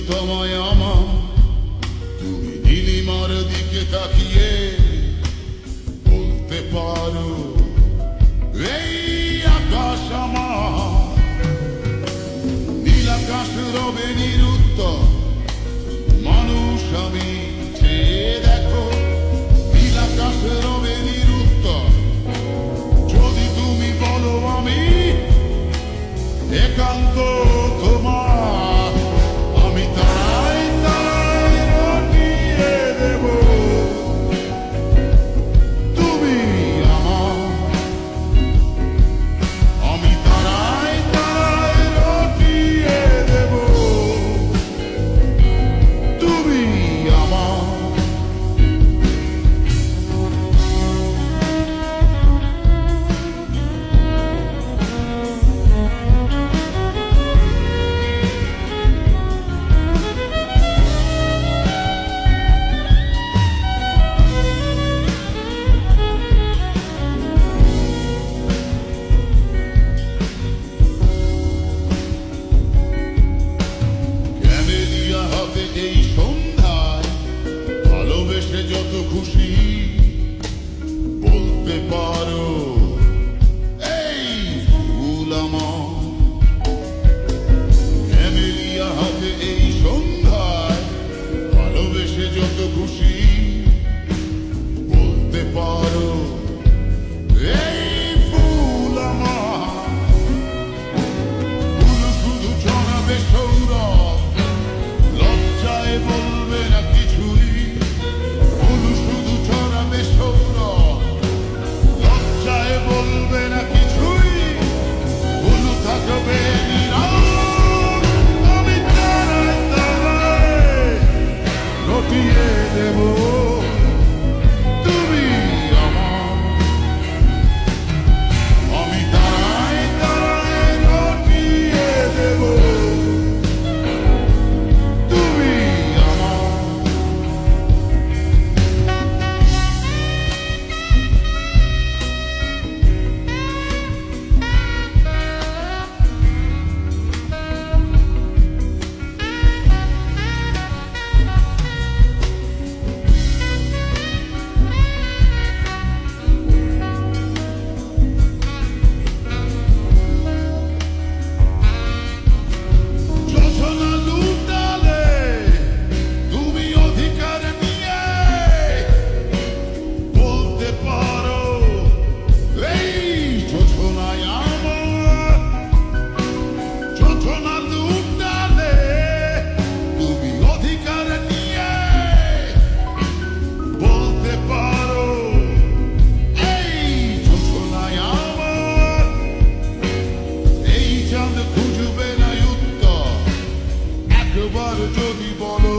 তোমায় আমার, তুমি নীলিমার দিকে তাকিয়ে বলতে পারো এই আকাশ আমার। নীল আকাশ রবে নিরুত্তর, মানুষ আমি চেয়ে দেখো। নীল আকাশ রবে নিরুত্তর, যদি তুমি বলো আমি একান্ত তোমার, আমি তারাই তারাই রটিয়ে দেব। তুমি আমার, আমি তারাই তারাই রটিয়ে দেব। তুমি আমার। এই সন্ধ্যায় ভালোবেসে যত খুশি বলতে পারো এই ফুল আমার। ক্যামেলিয়া হাতে এই সন্ধ্যায় ভালোবেসে যত খুশি বলতে পারো এই ফুল আমার। ফুল শুধু ছড়াবে সৌরভ, লজ্জায় বলবে না কিছুই। ফুল শুধু ছড়াবে সৌরভ, লজ্জায় বলবে না কিছুই। ফুল থাকবে নীরব, আমি তারায় তারায় রটিয়ে দেব। তুমি আমার, আমি তারায় তারায় রটিয়ে দেব। তুমি আমার। যোজনা লুটালে তুমি অধিকার নিয়ে বলতে পারো এই যোজনায় আমার। যোজনা লুটালে তুমি অধিকার নিয়ে বলতে পারো এই যোজনায় আমার। এই চাঁদ খুঁজবে না উত্তর, একবার যদি বলো